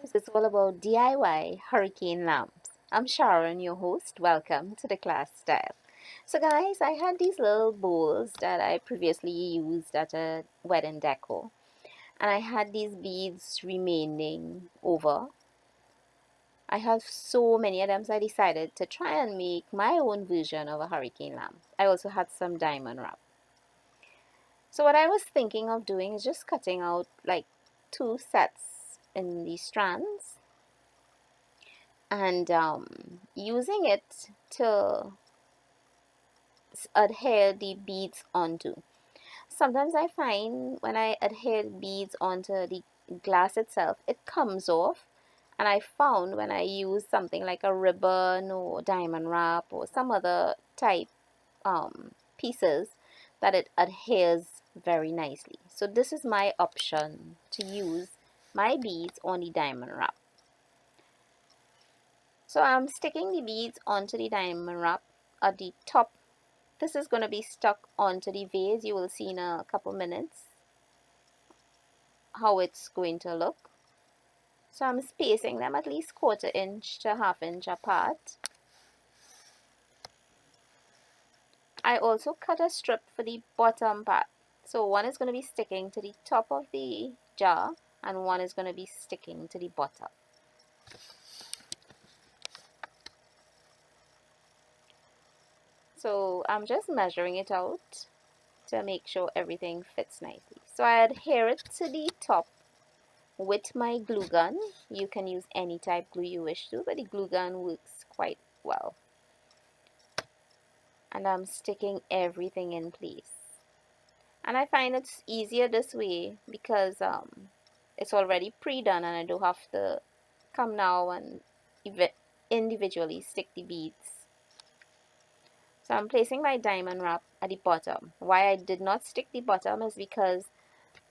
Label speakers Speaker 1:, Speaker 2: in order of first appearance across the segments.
Speaker 1: guys, it's all about DIY hurricane lamps. I'm Sharon, your host. Welcome to Theclastyle. So guys, I had these little bowls that I previously used at a wedding decor. And I had these beads remaining over. I have so many of them, so I decided to try and make my own version of a hurricane lamp. I also had some diamond wrap. So what I was thinking of doing is just cutting out like two sets in these strands and using it to adhere the beads onto. Sometimes I find when I adhere beads onto the glass itself, it comes off. And I found when I use something like a ribbon or diamond wrap or some other type pieces that it adheres very nicely. So this is my option to use my beads on the diamond wrap. So I'm sticking the beads onto the diamond wrap at the top. This is going to be stuck onto the vase. You will see in a couple minutes how it's going to look. So I'm spacing them at least 1/4 inch to 1/2 inch apart. I also cut a strip for the bottom part. So one is going to be sticking to the top of the jar and one is going to be sticking to the bottom. So I'm just measuring it out to make sure everything fits nicely. So I adhere it to the top with my glue gun. You can use any type glue you wish to, but the glue gun works quite well. And I'm sticking everything in place. And I find it's easier this way because it's already pre-done and I don't have to come now and individually stick the beads. So I'm placing my diamond wrap at the bottom. Why I did not stick the bottom is because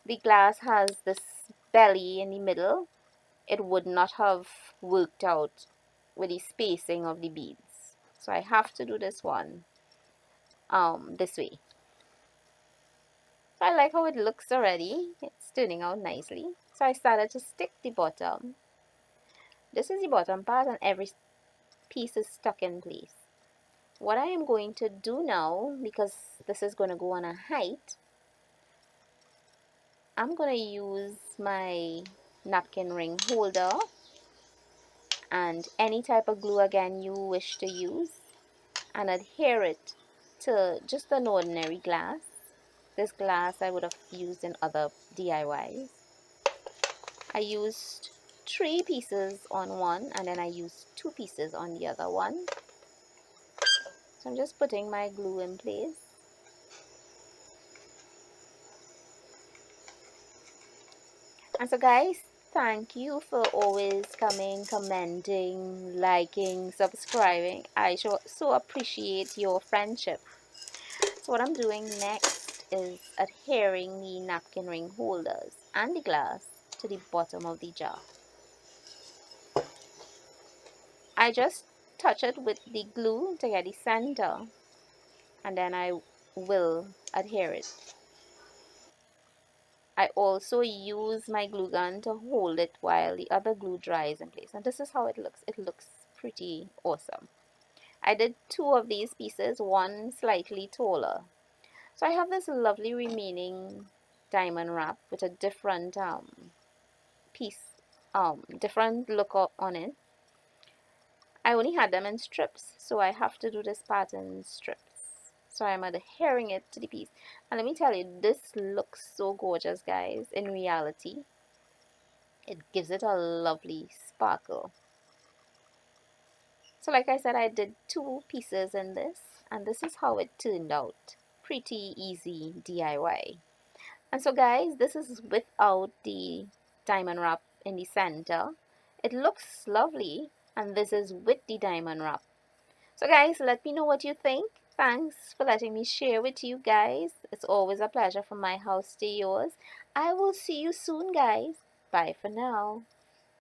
Speaker 1: the glass has this belly in the middle. It would not have worked out with the spacing of the beads. So I have to do this one this way. So I like how it looks already. It's turning out nicely. So I started to stick the bottom. This is the bottom part and every piece is stuck in place. What I am going to do now, because this is going to go on a height, I'm going to use my napkin ring holder and any type of glue again you wish to use and adhere it to just an ordinary glass. This glass I would have used in other DIYs. I used 3 pieces on one and then I used 2 pieces on the other one. So I'm just putting my glue in place. And so guys, thank you for always coming, commenting, liking, subscribing. I so appreciate your friendship. So what I'm doing next is adhering the napkin ring holders and the glass to the bottom of the jar. I just touch it with the glue to get the center and then I will adhere it. I also use my glue gun to hold it while the other glue dries in place. And this is how it looks. It looks pretty awesome. I did 2 of these pieces, one slightly taller. So I have this lovely remaining diamond wrap with a different different look on it. I only had them in strips, so I have to do this part in strips. So I'm adhering it to the piece. And let me tell you, this looks so gorgeous, guys. In reality, it gives it a lovely sparkle. So like I said, I did 2 pieces in this, and this is how it turned out. Pretty easy DIY. And so guys, this is without the diamond wrap in the center. It looks lovely, and this is with the diamond wrap. So guys, let me know what you think. Thanks for letting me share with you guys. It's always a pleasure from my house to yours. I will see you soon, guys. Bye for now.